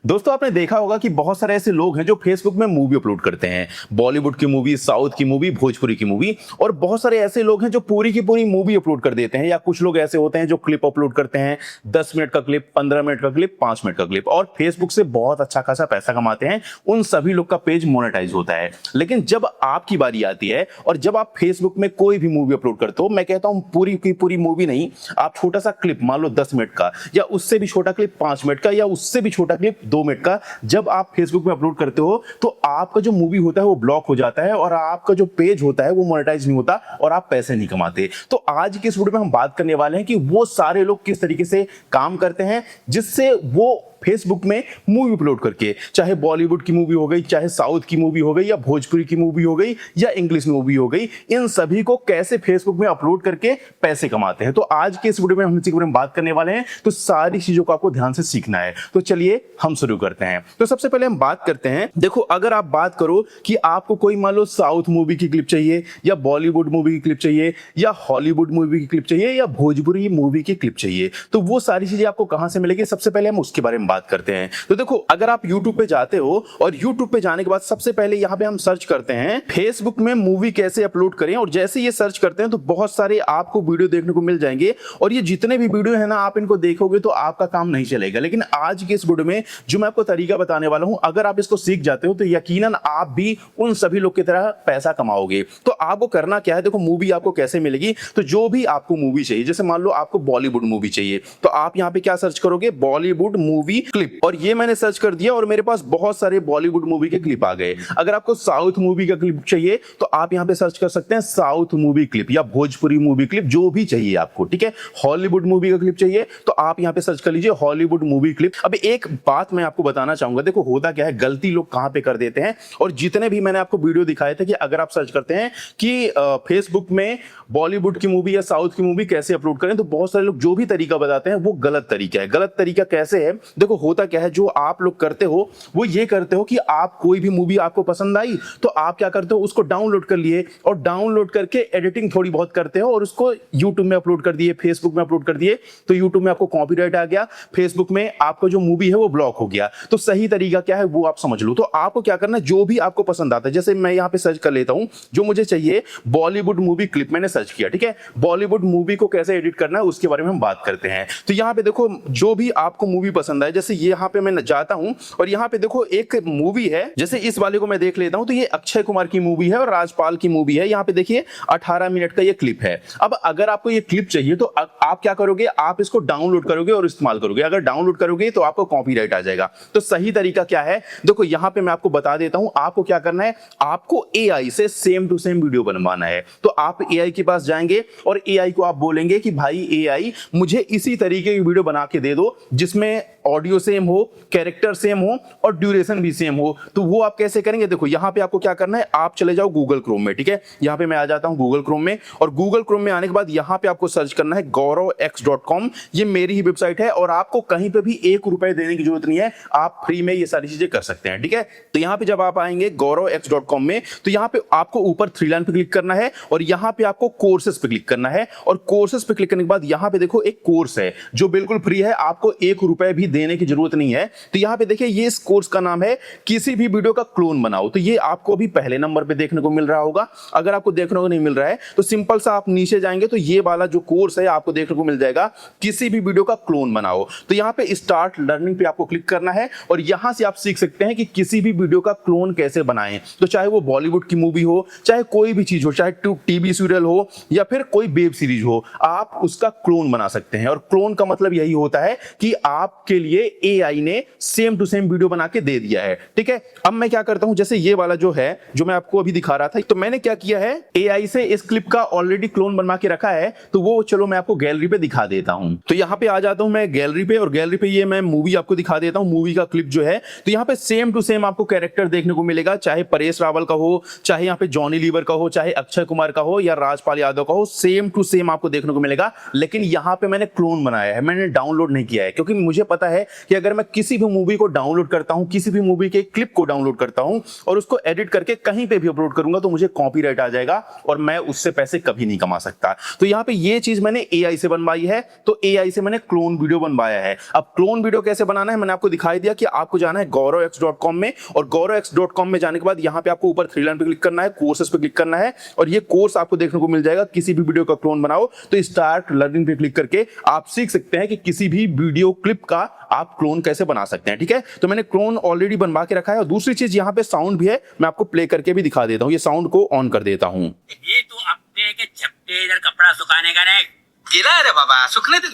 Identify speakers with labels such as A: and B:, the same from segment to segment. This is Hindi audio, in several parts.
A: दोस्तों आपने देखा होगा कि बहुत सारे ऐसे लोग हैं जो फेसबुक में मूवी अपलोड करते हैं। बॉलीवुड की मूवी, साउथ की मूवी, भोजपुरी की मूवी, और बहुत सारे ऐसे लोग हैं जो पूरी की पूरी मूवी अपलोड कर देते हैं। या कुछ लोग ऐसे होते हैं जो क्लिप अपलोड करते हैं, 10 मिनट का क्लिप, 15 मिनट का क्लिप, 5 मिनट का क्लिप, और फेसबुक से बहुत अच्छा खासा पैसा कमाते हैं। उन सभी लोग का पेज मोनेटाइज होता है। लेकिन जब आपकी बारी आती है और जब आप फेसबुक में कोई भी मूवी अपलोड करते हो, मैं कहता हूं पूरी की पूरी मूवी नहीं, आप छोटा सा क्लिप मान लो 10 मिनट का, या उससे भी छोटा क्लिप 5 मिनट का, या उससे भी छोटा क्लिप 2 मिनट का, जब आप फेसबुक में अपलोड करते हो तो आपका जो मूवी होता है वो ब्लॉक हो जाता है और आपका जो पेज होता है वो मोनेटाइज नहीं होता और आप पैसे नहीं कमाते। तो आज की इस वीडियो में हम बात करने वाले हैं कि वो सारे लोग किस तरीके से काम करते हैं जिससे वो फेसबुक में मूवी अपलोड करके, चाहे बॉलीवुड की मूवी हो गई, चाहे साउथ की मूवी हो गई, या भोजपुरी की मूवी हो गई, या इंग्लिश मूवी हो गई, इन सभी को कैसे फेसबुक में अपलोड करके पैसे कमाते हैं। तो आज के इस वीडियो में हम इसी के बारे में बात करने वाले हैं। तो सारी चीजों को आपको ध्यान से सीखना है। तो चलिए हम शुरू करते हैं। तो सबसे पहले हम बात करते हैं, देखो अगर आप बात करो कि आपको कोई मान लो साउथ मूवी की क्लिप चाहिए, या बॉलीवुड मूवी की क्लिप चाहिए, या हॉलीवुड मूवी की क्लिप चाहिए, या भोजपुरी मूवी की क्लिप चाहिए, तो वो सारी चीजें आपको कहां से मिलेगी, सबसे पहले हम उसके बारे में बात करते हैं। तो देखो अगर आप YouTube पे जाते हो और YouTube पे जाने के बाद सबसे पहले यहां पे हम सर्च करते हैं फेसबुक में मूवी कैसे अपलोड करें, और जैसे ये सर्च करते हैं तो बहुत सारे आपको वीडियो देखने को मिल जाएंगे। और ये जितने भी वीडियो है ना, आप इनको देखोगे तो आपका काम नहीं चलेगा। लेकिन आज के इस वीडियो में जो मैं आपको तरीका बताने वाला हूं, अगर आप इसको सीख जाते हो तो यकीनन आप भी उन सभी लोग की तरह पैसा कमाओगे। तो आपको करना क्या है, देखो मूवी आपको कैसे मिलेगी। तो जो भी आपको मूवी चाहिए, जैसे मान लो आपको बॉलीवुड मूवी चाहिए, तो आप यहां पे क्या सर्च करोगे, बॉलीवुड मूवी क्लिप, और ये मैंने सर्च कर दिया और मेरे पास बहुत सारे बॉलीवुड मूवी के क्लिप आ गए। अगर आपको साउथ मूवी का क्लिप चाहिए तो आप यहां पे सर्च कर सकते हैं साउथ मूवी क्लिप, या भोजपुरी मूवी क्लिप, जो भी चाहिए आपको, ठीक है। हॉलीवुड मूवी का क्लिप चाहिए तो आप यहां पे सर्च कर लीजिए हॉलीवुड मूवी क्लिप। अब एक बात मैं आपको बताना चाहूंगा, देखो होता क्या है, गलती लोग कहां पे कर देते हैं, और जितने भी मैंने आपको वीडियो दिखाए थे कि अगर आप सर्च करते हैं कि फेसबुक में बॉलीवुड की मूवी या साउथ की मूवी कैसे अपलोड करें, तो बहुत सारे लोग जो भी तरीका बताते हैं वो गलत तरीका है। गलत तरीका कैसे है, देखो होता क्या है, जो आप लोग करते हो वो ये करते हो कि आप कोई भी मूवी आपको पसंद आई तो आप क्या करते हो, उसको डाउनलोड कर लिए, और डाउनलोड करके एडिटिंग थोड़ी बहुत करते हो और उसको यूट्यूब में अपलोड कर दिए, फेसबुक में अपलोड कर दिए, तो यूट्यूब में आपको कॉपीराइट आ गया, फेसबुक में आपका जो मूवी है वो ब्लॉक हो गया। तो सही तरीका क्या है वो आप समझ लो। तो आपको क्या करना है, जो भी आपको पसंद आता है, जैसे मैं यहां पे सर्च कर लेता हूं, जो मुझे चाहिए बॉलीवुड मूवी क्लिप, मैंने सर्च किया, ठीक है। बॉलीवुड मूवी को कैसे एडिट करना है उसके बारे में हम बात करते हैं। तो यहां पे देखो जो भी आपको मूवी पसंद आए, जैसे यहां पे मैं जाता हूं और यहां पे देखो एक मूवी है, जैसे इस वाले को मैं देख लेता हूं, तो ये अक्षय कुमार की मूवी है और राजपाल की मूवी है। यहां पे देखिए 18 मिनट का ये क्लिप है। अब अगर आपको ये क्लिप चाहिए तो आप क्या करोगे, आप इसको डाउनलोड करोगे और इस्तेमाल करोगे। अगर डाउनलोड करोगे तो आपको कॉपीराइट आ जाएगा। तो सही तरीका क्या है, देखो यहां पे मैं आपको बता देता हूं, आपको क्या करना है, आपको एआई से सेम टू सेम वीडियो बनवाना है। तो आप एआई के पास जाएंगे और एआई को आप बोलेंगे कि भाई एआई मुझे इसी तरीके की वीडियो बना के दे दो जिसमें ऑडियो सेम हो, कैरेक्टर सेम हो और ड्यूरेशन भी सेम हो। तो वो आप कैसे करेंगे, देखो यहां पे आपको क्या करना है, आप चले जाओ गूगल क्रोम में, ठीक है। यहां पे मैं आ जाता हूं गूगल क्रोम में, और गूगल क्रोम में आने के बाद यहां पे आपको सर्च करना है gaurav-x.com। ये मेरी ही वेबसाइट है और आपको कहीं पे भी 1 रुपए देने की जरूरत नहीं है, आप फ्री में ये सारी चीजें कर सकते हैं, ठीक है। तो यहां पे जब आप आएंगे gaurav-x.com में, तो यहां पे आपको ऊपर 3 लाइन पे क्लिक करना है और यहां पे आपको कोर्सेस पे क्लिक करना है, और कोर्सेस पे क्लिक करने के बाद यहां पे देखो एक कोर्स है जो बिल्कुल फ्री है, आपको 1 रुपए भी देने की जरूरत नहीं है। तो यहां पे देखिए ये इस कोर्स का नाम है किसी भी वीडियो का क्लोन बनाओ। तो ये आपको भी पहले नंबर पे देखने को मिल रहा होगा। अगर आपको देखने को नहीं मिल रहा है तो सिंपल सा आप नीचे जाएंगे तो ये वाला जो कोर्स है आपको देखने को मिल जाएगा, किसी भी वीडियो का क्लोन बनाओ। तो यहां पे स्टार्ट लर्निंग पे आपको क्लिक करना है और यहां से आप सीख सकते हैं कि किसी भी वीडियो का क्लोन कैसे बनाएं। तो चाहे वो बॉलीवुड की मूवी हो, चाहे कोई भी चीज हो, चाहे टीवी सीरियल हो या फिर कोई वेब सीरीज हो, आप उसका क्लोन बना सकते हैं। और क्लोन का मतलब यही होता है कि आपके लिए एआई ने सेम टू सेम वीडियो बना के दे दिया है, ठीक है। अब मैं क्या करता हूं, जैसे ये वाला जो है जो मैं आपको अभी दिखा रहा था, तो मैंने क्या किया है, एआई से इस क्लिप का ऑलरेडी क्लोन बनवा के रखा है। तो वो चलो मैं आपको गैलरी पे दिखा देता हूं। तो यहां पे आ जाता हूं मैं गैलरी पे, और गैलरी पे ये मैं मूवी आपको दिखा देता हूं, मूवी का क्लिप जो है। तो यहां पे सेम टू सेम आपको कैरेक्टर देखने को मिलेगा, चाहे परेश रावल का हो, चाहे यहां पे जॉनी लीवर का हो, चाहे अक्षय कुमार का हो या राजपाल यादव का हो, सेम टू सेम आपको देखने को मिलेगा। लेकिन यहां पे मैंने क्लोन बनाया है, मैंने डाउनलोड नहीं किया है, क्योंकि मुझे पता है कि अगर मैं किसी भी मूवी को डाउनलोड करता हूं, किसी भी मूवी के क्लिप को डाउनलोड करता हूं और उसको एडिट करके कहीं पे भी अपलोड करूंगा तो मुझे कॉपीराइट आ जाएगा और मैं उससे पैसे कभी नहीं कमा सकता। तो यहां पे ये चीज मैंने एआई से बनवाई है, तो एआई से मैंने क्लोन वीडियो बनवाया है। अब क्लोन वीडियो कैसे बनाना है मैंने आपको दिखाई दिया कि आपको जाना है gauravx.com में, और gauravx.com में जाने के बाद यहां पे आपको ऊपर थ्री लाइन पे क्लिक करना है, कोर्सेस पे क्लिक करना है, और ये कोर्स आपको देखने को मिल जाएगा। किसी भी वीडियो का क्लोन बनाओ तो स्टार्ट लर्निंग पे क्लिक करके आप सीख सकते हैं कि किसी भी वीडियो क्लिप का आप क्लोन कैसे बना सकते हैं। ठीक है, तो मैंने क्लोन ऑलरेडी बनवा के रखा है। और दूसरी चीज यहाँ पे साउंड भी है, मैं आपको प्ले करके भी दिखा देता हूँ। ये साउंड को ऑन कर देता हूँ।
B: ये तू अपने के झपटे इधर कपड़ा सुखाने का नहीं गिरा है रे बाबा, सुखने दे,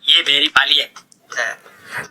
B: ये मेरी पाली है।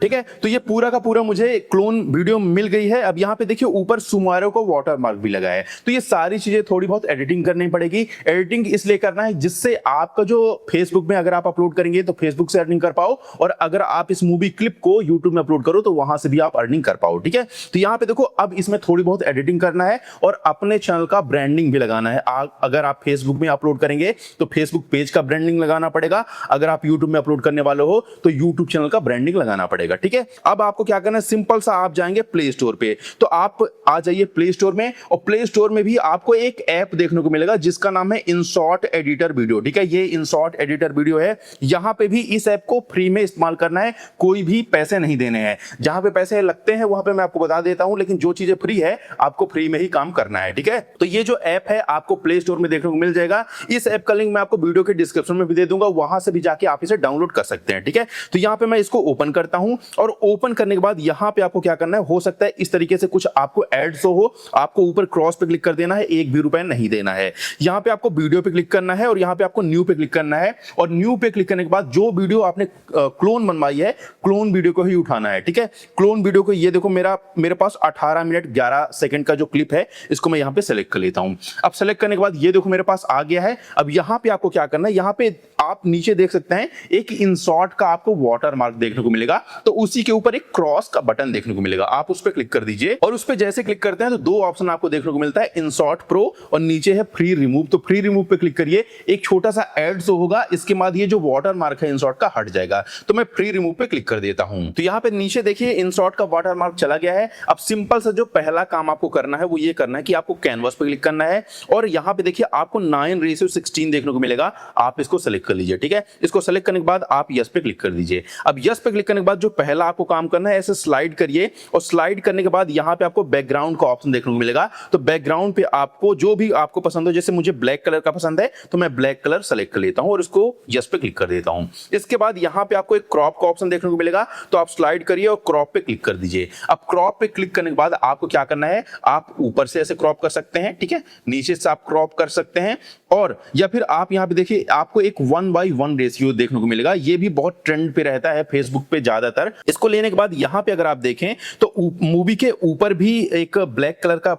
A: ठीक है, तो ये पूरा का पूरा मुझे क्लोन वीडियो मिल गई है। अब यहाँ पे देखिए ऊपर सुमारो को वाटरमार्क भी लगा है। तो ये सारी चीजें थोड़ी बहुत एडिटिंग करनी पड़ेगी। एडिटिंग इसलिए करना है जिससे आपका जो फेसबुक में अगर आप अपलोड करेंगे तो फेसबुक से अर्निंग कर पाओ, और अगर आप इस मूवी क्लिप को यूट्यूब में अपलोड करो तो वहां से भी आप अर्निंग कर पाओ। ठीक है, तो यहाँ पे देखो अब इसमें थोड़ी बहुत एडिटिंग करना है और अपने चैनल का ब्रांडिंग भी लगाना है। अगर आप फेसबुक में अपलोड करेंगे तो फेसबुक पेज का ब्रांडिंग लगाना पड़ेगा, अगर आप यूट्यूब में अपलोड करने वाले हो तो यूट्यूब चैनल का ब्रांडिंग लगाना पड़ेगा। ठीक है, अब आपको क्या करना है, सिंपल सा आप जाएंगे प्ले स्टोर पे। तो आप आ जाइए प्ले स्टोर में, और प्ले स्टोर में भी आपको एक ऐप देखने को मिलेगा जिसका नाम है InShot एडिटर वीडियो। ठीक है, ये InShot एडिटर वीडियो है। यहां पे भी इस ऐप को फ्री में इस्तेमाल करना है, कोई भी पैसे नहीं देने हैं। जहां पे पैसे लगते हैं वहां पे मैं आपको बता देता हूं, लेकिन जो चीजें फ्री है आपको फ्री में ही काम करना है। ठीक है, तो ये जो ऐप है आपको प्ले स्टोर में देखने को मिल जाएगा। इस ऐप का लिंक मैं आपको वीडियो के डिस्क्रिप्शन में भी दे दूंगा, वहां से भी जाके आप इसे डाउनलोड कर सकते हैं। ठीक है, तो यहां पे मैं इसको ओपन करता हूं, और ओपन करने के बाद यहां पे आपको क्या करना है, हो सकता है इस तरीके से कुछ आपको एड शो हो, आपको ऊपर क्रॉस पे क्लिक कर देना है, एक भी रुपए नहीं देना है। यहां पे आपको वीडियो पे क्लिक करना है और यहां पे आपको न्यू पे क्लिक करना है, और न्यू पे क्लिक करने के बाद जो वीडियो आपने क्लोन बनवाई है, क्लोन वीडियो को ही उठाना है। ठीक है, क्लोन वीडियो को, ये देखो मेरे पास 18 मिनट 11 सेकंड का जो क्लिप है इसको मैं यहां पे सेलेक्ट कर लेता हूं। अब सेलेक्ट करने के बाद ये देखो मेरे पास आ गया है। अब यहां पे आपको क्या करना है, यहां पे आप नीचे देख सकते हैं एक InShot का आपको वाटर मार्क देखने को मिलेगा, तो उसी के ऊपर एक क्रॉस का बटन देखने को मिलेगा, आप उस पर क्लिक कर दीजिए। और उस पर जैसे क्लिक करते हैं तो दो ऑप्शन आपको देखने को मिलता है, InShot Pro और नीचे है फ्री रिमूव। तो फ्री रिमूव पे क्लिक करिए, एक छोटा सा एड शो होगा, इसके बाद ये जो वाटर मार्क है InShot का हट जाएगा। तो मैं फ्री रिमूव पे क्लिक कर देता हूं। तो यहाँ पे नीचे देखिए InShot का वाटर मार्क चला गया है। अब सिंपल सा जो पहला काम आपको करना है वो ये करना है कि आपको कैनवास पे क्लिक करना है, और यहाँ पे देखिए आपको 9:16 देखने को मिलेगा, आप इसको सेलेक्ट कर लीजिए। ठीक है, इसको सेलेक्ट करने के बाद आप यस पे क्लिक कर दीजिए। अब यस पे क्लिक करने के बाद जो पहला आपको काम करना है, ऐसे स्लाइड करिए, और स्लाइड करने के बाद यहां पे आपको बैकग्राउंड का ऑप्शन देखने को मिलेगा। तो बैकग्राउंड पे आपको जो भी आपको पसंद हो, जैसे मुझे ब्लैक कलर का पसंद है तो मैं ब्लैक कलर सेलेक्ट कर लेता हूं और इसको यस पे क्लिक कर देता हूं। इसके बाद यहां पे आपको एक क्रॉप का ऑप्शन देखने को मिलेगा, तो आप स्लाइड करिए और क्रॉप पे क्लिक कर दीजिए। अब क्रॉप पे क्लिक करने के बाद आपको क्या करना है, आप ऊपर से ऐसे क्रॉप कर सकते हैं, ठीक है, नीचे से आप क्रॉप कर सकते हैं, और या फिर आप यहां पे देखिए आपको एक 1:1 रेशियो देखने को मिलेगा। ये भी बहुत ट्रेंड पे रहता है फेसबुक पे ज्यादातर। इसको लेने के बाद यहां पे अगर आप देखें तो मूवी के ऊपर भी एक ब्लैक कलर का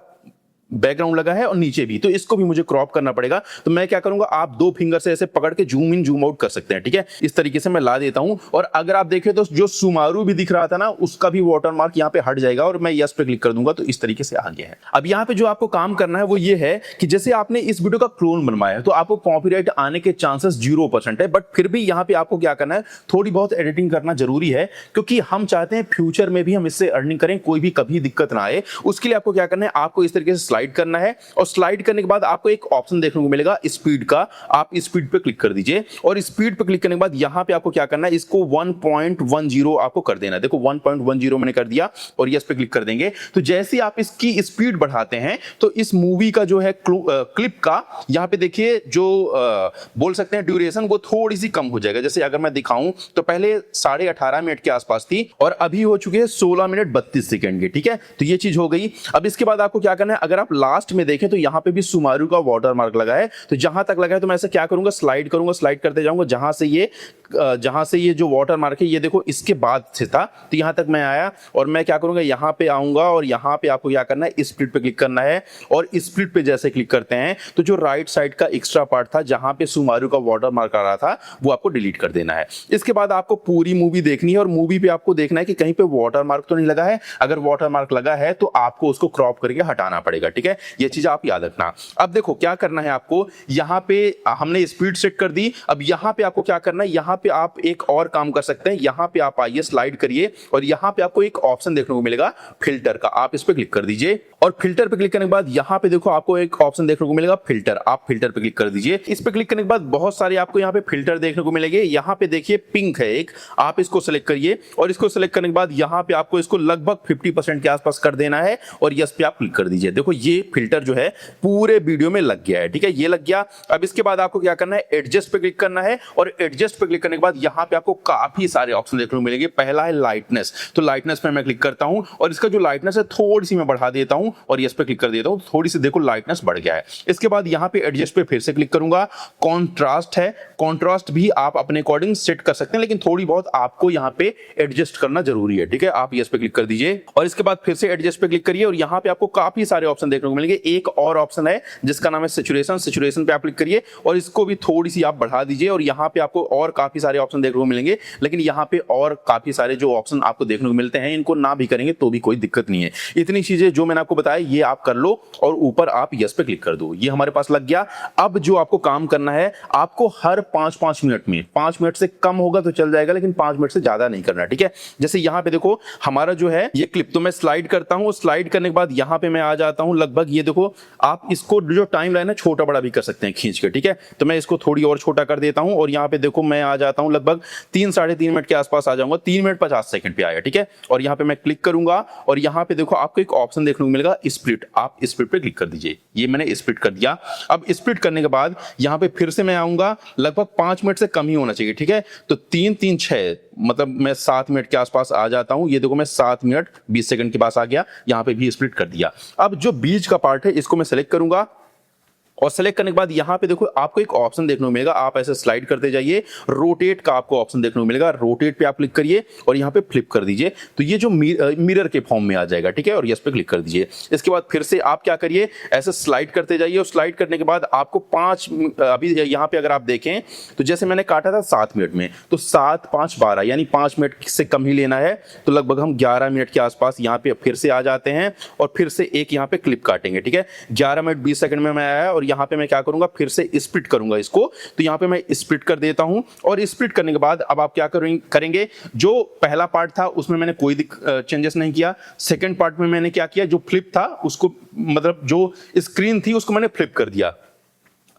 A: बैकग्राउंड लगा है और नीचे भी, तो इसको भी मुझे क्रॉप करना पड़ेगा। तो मैं क्या करूंगा, आप दो फिंगर से ऐसे पकड़ के जूम इन जूम आउट कर सकते हैं। ठीक है, इस तरीके से मैं ला देता हूं, और अगर आप देखें तो जो सुमारू भी दिख रहा था ना, उसका भी वाटरमार्क यहां पे हट जाएगा, और मैं यस पे क्लिक कर दूंगा तो इस तरीके से आ गया है। अब यहां पे जो आपको काम करना है वो ये है कि जैसे आपने इस वीडियो का क्लोन बनवाया तो आपको कॉपीराइट आने के चांसेस 0% है, बट फिर भी यहां पे आपको क्या करना है, थोड़ी बहुत एडिटिंग करना जरूरी है, क्योंकि हम चाहते हैं फ्यूचर में भी हम इससे अर्निंग करें, कोई भी कभी दिक्कत ना आए। उसके लिए आपको क्या करना है, आपको इस तरीके से स्लाइड करना है, और स्लाइड करने के बाद आपको एक ऑप्शन देखने को मिलेगा स्पीड का, आप स्पीड पे क्लिक कर दीजिए, और स्पीड पे क्लिक करने के बाद यहां पे आपको क्या करना है, इसको 1.10 आपको कर देना है। देखो 1.10 मैंने कर दिया, और यस पे क्लिक कर देंगे। तो जैसे आप इसकी स्पीड बढ़ाते हैं तो इस मूवी का जो है क्लिप का यहां पे देखिए जो बोल सकते हैं ड्यूरेशन, वो थोड़ी सी कम हो जाएगा। जैसे अगर मैं दिखाऊं तो पहले 18.5 मिनट के आसपास थी, और अभी हो चुके हैं 16 मिनट 32 सेकंड की। ठीक है, तो ये चीज हो गई। अब इसके बाद आपको क्या करना है, अगर आप लास्ट में देखें तो यहां पे भी सुमारू का वाटरमार्क लगा है, तो जहां तक लगा है तो मैं ऐसे क्या करूंगा, स्लाइड करूंगा, स्लाइड करते जाऊंगा, जहां से ये जो वाटरमार्क है ये देखो इसके बाद से था, तो यहां तक मैं आया, और मैं क्या करूंगा, यहां पे आऊंगा, और यहां पे आपको क्या करना है, स्प्लिट पे क्लिक करना है, और स्प्लिट पे जैसे क्लिक करते हैं तो जो राइट साइड का एक्स्ट्रा पार्ट था जहां पे सुमारू का वाटरमार्क आ रहा था वो आपको डिलीट कर देना है। इसके बाद आपको पूरी मूवी देखनी है, और मूवी पे आपको देखना है कि कहीं पे वाटरमार्क तो नहीं लगा है। अगर वाटरमार्क लगा है तो आपको उसको क्रॉप करके हटाना पड़ेगा। ठीक है, ये चीज आप याद रखना। अब देखो क्या करना है आपको, यहाँ पे हमने स्पीड सेट कर दी। अब यहाँ पे आपको क्या करना है, यहाँ पे आप एक और काम कर सकते हैं। यहाँ पे आप आइए, स्लाइड करिए और यहाँ पे आपको एक ऑप्शन देखने को मिलेगा फिल्टर का, आप इस पे क्लिक कर दीजिए। और फिल्टर पे क्लिक करने के बाद यहाँ पे देखो आपको एक ऑप्शन देखने को मिलेगा फिल्टर, आप फिल्टर पे क्लिक कर दीजिए। इस पे क्लिक करने के बाद बहुत सारे आपको यहाँ पे फिल्टर देखने को मिलेंगे। यहाँ पे देखिए पिंक है एक, आप इसको सेलेक्ट करिए और इसको सेलेक्ट करने के बाद यहाँ पे आपको इसको लगभग 50% के आसपास कर देना है और यस पे आप क्लिक कर दीजिए। देखो ये फिल्टर जो है पूरे वीडियो में लग गया है, ठीक है, ये लग गया। अब इसके बाद आपको क्या करना है, एडजस्ट पे क्लिक करना है और एडजस्ट पे क्लिक करने के बाद यहाँ पे आपको काफी सारे ऑप्शन देखने को मिलेंगे। पहला है लाइटनेस, तो लाइटनेस पे मैं क्लिक करता हूं और इसका जो लाइटनेस है थोड़ी सी मैं बढ़ा देता हूं और यस पे क्लिक कर देता हूं, थोड़ी सी देखो लाइटनेस बढ़ गया है। इसके बाद यहाँ पे एडजस्ट पे फिर से क्लिक करूंगा। कॉन्ट्रास्ट है, कॉन्ट्रास्ट भी आप अपने अकॉर्डिंग सेट कर सकते हैं, लेकिन थोड़ी बहुत आपको यहाँ पे एडजस्ट करना जरूरी है, ठीक है, आप यस पे क्लिक कर दीजिए और इसके बाद फिर से एडजस्ट पे क्लिक करिए और यहाँ पे आपको काफी सारे ऑप्शन देखने को मिलेंगे। एक और ऑप्शन है जिसका नाम है सैचुरेशन, सैचुरेशन पे आप क्लिक करिए और इसको भी थोड़ी सी आप बढ़ा दीजिए और यहाँ पे आपको और काफी सारे ऑप्शन देखने को मिलेंगे। लेकिन यहाँ पे और काफी सारे जो ऑप्शन आपको देखने को मिलते हैं, इनको ना भी करेंगे तो भी कोई दिक्कत नहीं है। इतनी चीजें जो मैंने आपको बताया ये आप कर लो और ऊपर आप यस पे क्लिक कर दो, ये हमारे पास लग गया। अब जो आपको काम करना है, आपको हर 5-5 मिनट में, 5 मिनट से कम होगा तो चल जाएगा लेकिन 5 मिनट से ज्यादा नहीं करना, ठीक है। जैसे यहाँ पे देखो हमारा जो है ये क्लिप, तो मैं स्लाइड करता हूँ, स्लाइड करने के बाद यहाँ पे मैं आ जाता हूँ लगभग, ये देखो आप इसको जो टाइम लाइन है छोटा बड़ा भी कर सकते हैं खींच के, ठीक है। तो मैं इसको थोड़ी और छोटा कर देता हूँ और यहाँ पे देखो मैं आ जाता हूँ लगभग 3-3.5 मिनट के आसपास आ जाऊंगा, 3 मिनट 50 सेकंड पे आया, ठीक है। और यहाँ पे मैं क्लिक करूंगा और यहाँ पे देखो आपको एक ऑप्शन देखने को मिलेगा स्प्लिट, आप स्प्लिट पे क्लिक कर दीजिए। ये मैंने स्प्लिट कर दिया। अब स्प्लिट करने के बाद यहाँ पे फिर से मैं आऊंगा, लगभग 5 मिनट से कम ही होना चाहिए, ठीक है। तो 3-3-6 मतलब मैं 7 मिनट के आसपास आ जाता हूं। ये देखो मैं 7 मिनट 20 सेकंड के पास आ गया, यहाँ पे भी स्प्लिट कर दिया। अब जो बीच का पार्ट है इसको मैं सेलेक्ट करूंगा और सेलेक्ट करने के बाद यहाँ पे देखो आपको एक ऑप्शन देखने को मिलेगा, आप ऐसे स्लाइड करते जाइए, रोटेट का आपको ऑप्शन देखने को मिलेगा, रोटेट पे आप क्लिक करिए और यहाँ पे फ्लिप कर दीजिए, तो ये जो मिरर के फॉर्म में आ जाएगा, ठीक है, और यस पे क्लिक कर दीजिए। इसके बाद फिर से आप क्या करिए, ऐसे स्लाइड करते जाइए और स्लाइड करने के बाद आपको 5, अभी यहाँ पे अगर आप देखें तो जैसे मैंने काटा था 7 मिनट में, तो 7-5-12 यानी 5 मिनट से कम ही लेना है। तो लगभग हम 11 मिनट के आसपास यहाँ पे फिर से आ जाते हैं और फिर से एक यहाँ पे क्लिप काटेंगे, ठीक है। 11 मिनट 20 सेकंड में मैं आया और यहाँ पे मैं क्या करूंगा, फिर से स्प्लिट करूंगा इसको, तो यहाँ पे मैं स्प्लिट कर देता हूं और स्प्लिट करने के बाद अब आप क्या करेंगे, जो पहला पार्ट था उसमें मैंने कोई चेंजेस नहीं किया, सेकंड पार्ट में मैंने क्या किया, जो फ्लिप था उसको, मतलब जो स्क्रीन थी उसको मैंने फ्लिप कर दिया।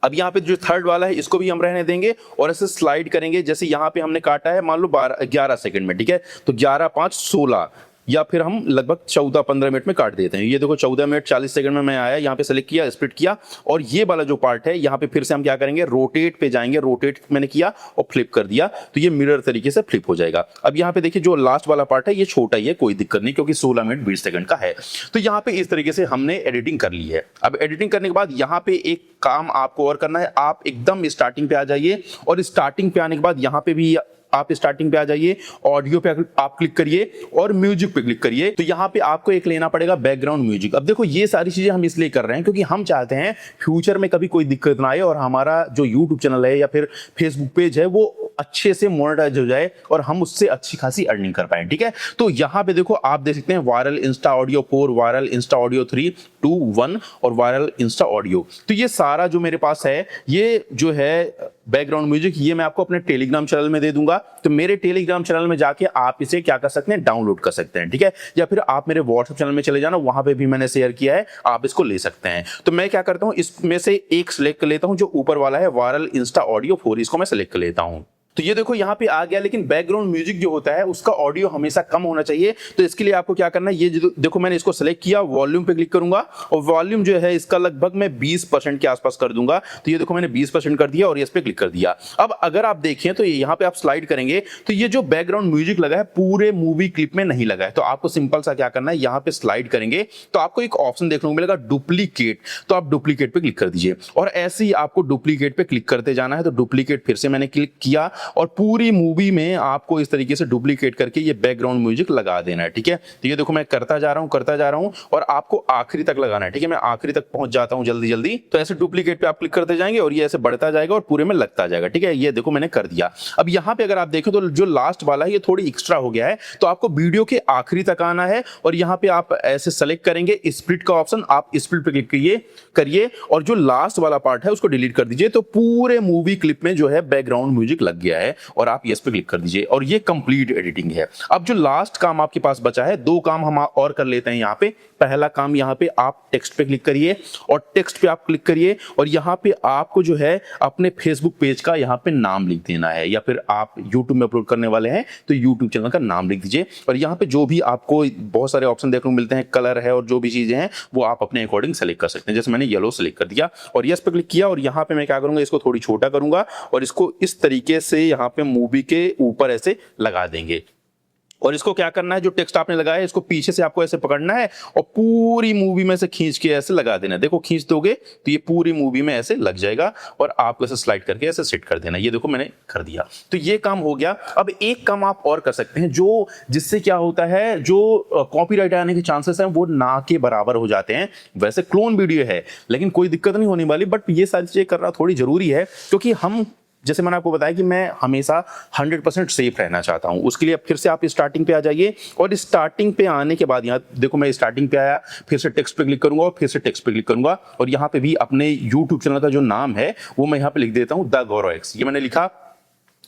A: अब यहाँ पे जो थर्ड वाला है इसको भी हम रहने देंगे और ऐसे स्लाइड करेंगे, जैसे यहाँ पे हमने काटा है मान लो 11 सेकंड में, ठीक है, तो 11-5-16 या फिर हम लगभग 14-15 मिनट में काट देते हैं। ये देखो 14 मिनट 40 सेकंड में मैं आया, यहाँ पे सेलेक्ट किया, स्प्लिट किया और ये वाला जो पार्ट है यहाँ पे फिर से हम क्या करेंगे, रोटेट पे जाएंगे, रोटेट मैंने किया और फ्लिप कर दिया, तो ये मिरर तरीके से फ्लिप हो जाएगा। अब यहाँ पे देखिए जो लास्ट वाला पार्ट है ये छोटा ही है, कोई दिक्कत नहीं, क्योंकि 16 मिनट 20 सेकंड का है। तो यहाँ पे इस तरीके से हमने एडिटिंग कर ली है। अब एडिटिंग करने के बाद यहाँ पे एक काम आपको और करना है, आप एकदम स्टार्टिंग पे आ जाइए और स्टार्टिंग पे आने के बाद यहाँ पे भी आप स्टार्टिंग पे आ जाइए, ऑडियो पे आप क्लिक करिए और म्यूजिक पे क्लिक करिए। तो यहाँ पे आपको एक लेना पड़ेगा बैकग्राउंड म्यूजिक। अब देखो ये सारी चीजें हम इसलिए कर रहे हैं क्योंकि हम चाहते हैं फ्यूचर में कभी कोई दिक्कत ना आए और हमारा जो यूट्यूब चैनल है या फिर फेसबुक पेज है वो अच्छे से मोनेटाइज हो जाए और हम उससे अच्छी खासी अर्निंग कर पाए, ठीक है। तो यहाँ पे देखो आप देख सकते हैं viral Insta audio 4, viral Insta audio 3, 2, 1 और वायरल इंस्टा ऑडियो। तो ये सारा जो मेरे पास है, ये जो है बैकग्राउंड म्यूजिक, ये मैं आपको अपने टेलीग्राम चैनल में दे दूंगा। तो मेरे टेलीग्राम चैनल में जाके आप इसे क्या कर सकते हैं, डाउनलोड कर सकते हैं, ठीक है। या फिर आप मेरे व्हाट्सएप चैनल में चले जाना, वहां पे भी मैंने शेयर किया है, आप इसको ले सकते हैं। तो मैं क्या करता हूं, इसमें से एक सिलेक्ट कर लेता हूं, जो ऊपर वाला है वायरल इंस्टा ऑडियो 4, इसको मैं सिलेक्ट कर लेता हूं। तो ये देखो यहाँ पे आ गया, लेकिन बैकग्राउंड म्यूजिक जो होता है उसका ऑडियो हमेशा कम होना चाहिए। तो इसके लिए आपको क्या करना है, ये देखो मैंने इसको सेलेक्ट किया, वॉल्यूम पे क्लिक करूंगा और वॉल्यूम जो है इसका लगभग मैं 20% के आसपास कर दूंगा। तो ये देखो मैंने 20% कर दिया और इस पे क्लिक कर दिया। अब अगर आप देखें तो यहाँ पे आप स्लाइड करेंगे तो ये जो बैकग्राउंड म्यूजिक लगा है पूरे मूवी क्लिप में नहीं लगा है। तो आपको सिंपल सा क्या करना है, यहाँ पे स्लाइड करेंगे तो आपको एक ऑप्शन देखने को मिलेगा डुप्लीकेट, तो आप डुप्लीकेट पे क्लिक कर दीजिए और ऐसे ही आपको डुप्लीकेट पे क्लिक करते जाना है। तो डुप्लीकेट फिर से मैंने क्लिक किया और पूरी मूवी में आपको इस तरीके से डुप्लीकेट करके ये बैकग्राउंड म्यूजिक लगा देना है, ठीक है। तो ये देखो मैं करता जा रहा हूं और आपको आखिरी तक लगाना है, ठीक है। मैं आखिरी तक पहुंच जाता हूं जल्दी जल्दी। तो ऐसे डुप्लीकेट पे आप क्लिक करते जाएंगे और ये ऐसे बढ़ता जाएगा और पूरे में लग लगता जाएगा। ठीक है, ये देखो मैंने कर दिया। अब यहाँ पे अगर आप देखें तो जो लास्ट वाला है ये थोड़ी एक्स्ट्रा हो गया है, तो आपको वीडियो के आखिरी तक आना है और यहाँ पे आप ऐसे सेलेक्ट करेंगे स्प्लिट का ऑप्शन, आप स्प्लिट पे क्लिक करिए और जो लास्ट वाला पार्ट है उसको डिलीट कर दीजिए। तो पूरे मूवी क्लिप में जो है बैकग्राउंड म्यूजिक लग गया है और आप यस पे क्लिक कर दीजिए और ये कंप्लीट एडिटिंग है। अब जो लास्ट काम आपके पास बचा है, दो काम हम और कर लेते हैं यहाँ पे। पहला काम यहाँ पे आप टेक्स्ट पे क्लिक करिए और टेक्स्ट पे आप क्लिक करिए और यहाँ पे आपको जो है अपने फेसबुक पेज का यहाँ पे नाम लिख देना है, या फिर आप यूट्यूब में अपलोड करने वाले हैं तो यूट्यूब चैनल का नाम लिख दीजिए। और यहाँ पे जो भी आपको बहुत सारे ऑप्शन देखने को मिलते हैं, कलर है और जो भी चीजें हैं वो आप अपने अकॉर्डिंग सेलेक्ट कर सकते हैं। जैसे मैंने येलो सेलेक्ट कर दिया और यस पे क्लिक किया और यहाँ पे मैं क्या करूंगा, इसको थोड़ी छोटा करूंगा और इसको इस तरीके से यहाँ पे मूवी के ऊपर ऐसे लगा देंगे। और इसको क्या करना है, जो टेक्स्ट आपने लगाया है इसको पीछे से आपको ऐसे पकड़ना है और पूरी मूवी में से खींच के ऐसे लगा देना है। देखो खींच दोगे तो ये पूरी मूवी में ऐसे लग जाएगा और आपको ऐसे स्लाइड करके ऐसे सेट कर देना। ये देखो मैंने कर दिया, तो ये काम हो गया। अब एक काम आप और कर सकते हैं जो जिससे क्या होता है, जो कॉपीराइट आने के चांसेस हैं वो ना के बराबर हो जाते हैं। वैसे क्लोन वीडियो है लेकिन कोई दिक्कत नहीं होने वाली, बट ये सारी चीजें करना थोड़ी जरूरी है क्योंकि हम, जैसे मैंने आपको बताया कि मैं हमेशा 100% सेफ रहना चाहता हूं। उसके लिए अब फिर से आप स्टार्टिंग पे आ जाइए और स्टार्टिंग पे आने के बाद यहाँ देखो मैं स्टार्टिंग पे आया, फिर से टेक्स्ट पे क्लिक करूंगा और फिर से टेक्स्ट पे क्लिक करूंगा और यहाँ पे भी अपने यूट्यूब चैनल का जो नाम है वो मैं यहाँ पे लिख देता हूँ, द गौरव एक्स। ये मैंने लिखा।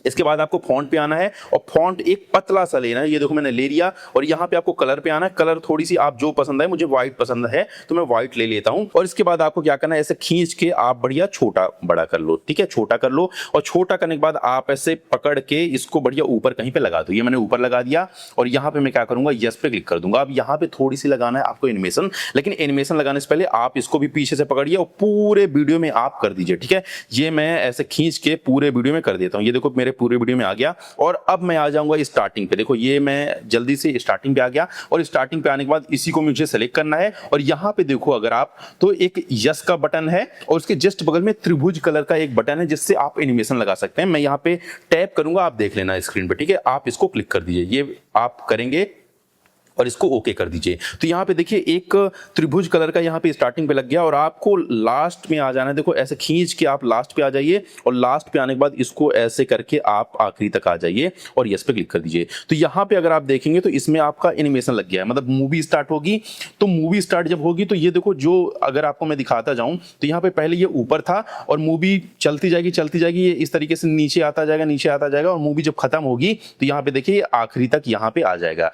A: इसके बाद आपको फॉन्ट पे आना है और फॉन्ट एक पतला सा लेना है। ये देखो मैंने ले लिया और यहाँ पे आपको कलर पे आना है। कलर थोड़ी सी आप जो पसंद है, मुझे व्हाइट पसंद है तो मैं व्हाइट ले लेता हूँ। और इसके बाद आपको क्या करना है, ऐसे खींच के आप बढ़िया छोटा बड़ा कर लो। ठीक है, छोटा कर लो और छोटा करने के बाद आप ऐसे पकड़ के इसको बढ़िया ऊपर कहीं पे लगा दो। ये मैंने ऊपर लगा दिया और यहाँ पे मैं क्या करूंगा, यस पे क्लिक कर दूंगा। अब यहाँ पे थोड़ी सी लगाना है आपको एनिमेशन, लेकिन एनिमेशन लगाने से पहले आप इसको भी पीछे से पकड़िए और पूरे वीडियो में आप कर दीजिए। ठीक है, ये मैं ऐसे खींच के पूरे वीडियो में कर देता हूँ। ये देखो मेरे पूरे वीडियो में आ गया और अब मैं आ जाऊंगा स्टार्टिंग पे। देखो ये मैं जल्दी से स्टार्टिंग पे आ गया और स्टार्टिंग पे आने के बाद इसी को मुझे सेलेक्ट करना है और यहां पे देखो अगर आप तो एक यस का बटन है और उसके जस्ट बगल में त्रिभुज कलर का एक बटन है जिससे आप एनिमेशन लगा सकते हैं। मैं यहां पे टैप करूंगा, आप देख लेना स्क्रीन पे। ठीक है, आप इसको क्लिक कर दीजिए, ये आप करेंगे और इसको ओके कर दीजिए। तो यहाँ पे देखिए एक त्रिभुज कलर का यहाँ पे स्टार्टिंग पे लग गया और आपको लास्ट में आ जाना है। देखो ऐसे खींच के आप लास्ट पे आ जाइए और लास्ट पे आने के बाद इसको ऐसे करके आप आखिरी तक आ जाइए और यस पे क्लिक कर दीजिए। तो यहाँ पे अगर आप देखेंगे तो इसमें आपका एनिमेशन लग गया है, मतलब मूवी स्टार्ट होगी। तो मूवी स्टार्ट जब होगी तो ये देखो, जो अगर आपको मैं दिखाता जाऊं तो यहाँ पे पहले ये ऊपर था और मूवी चलती जाएगी, ये इस तरीके से नीचे आता जाएगा और मूवी जब खत्म होगी तो यहाँ पे देखिए आखिरी तक यहाँ पे आ जाएगा,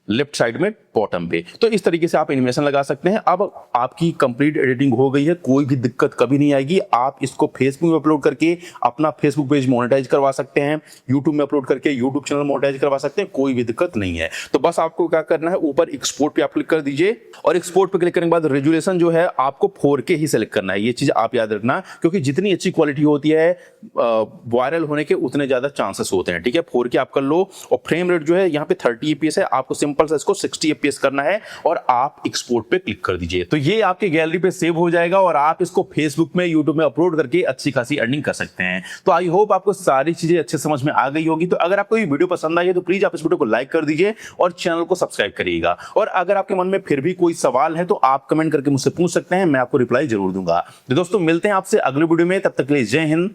A: लेफ्ट साइड में बॉटम पे। तो इस तरीके से आप एनिमेशन लगा सकते हैं। अब आपकी कंप्लीट एडिटिंग हो गई है, कोई भी दिक्कत कभी नहीं आएगी। आप इसको फेसबुक में अपलोड करके अपना फेसबुक पेज मोनेटाइज करवा सकते हैं, यूट्यूब में अपलोड करके यूट्यूब चैनल मोनेटाइज करवा सकते हैं, कोई भी दिक्कत नहीं है। तो बस आपको क्या करना है, ऊपर एक्सपोर्ट पे आप क्लिक कर दीजिए और एक्सपोर्ट पे क्लिक करने के बाद रेजुलेशन जो है आपको 4K ही सिलेक्ट करना है। ये चीज आप याद रखना क्योंकि जितनी अच्छी क्वालिटी होती है वायरल होने के उतने ज्यादा चांसेस होते हैं। ठीक है, 4K आप कर लो और फ्रेम रेट जो है यहाँ पे 30 fps है, आपको सिंपल सा इसको 60 fps करना है और आप एक्सपोर्ट पे क्लिक कर दीजिए। तो ये आपके गैलरी पे सेव हो जाएगा और आप इसको फेसबुक में, यूट्यूब में अपलोड करके अच्छी खासी अर्निंग कर सकते हैं। तो आई होप आपको सारी चीजें अच्छे समझ में आ गई होगी। तो अगर आपको ये वीडियो पसंद आई है तो प्लीज आप इस वीडियो को लाइक कर दीजिए और चैनल को सब्सक्राइब करिएगा। और अगर आपके मन में फिर भी कोई सवाल है तो आप कमेंट करके मुझसे पूछ सकते हैं, मैं आपको रिप्लाई जरूर दूंगा। तो दोस्तों मिलते हैं आपसे अगले वीडियो में, तब तक के लिए जय हिंद,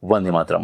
A: वंदे मातरम।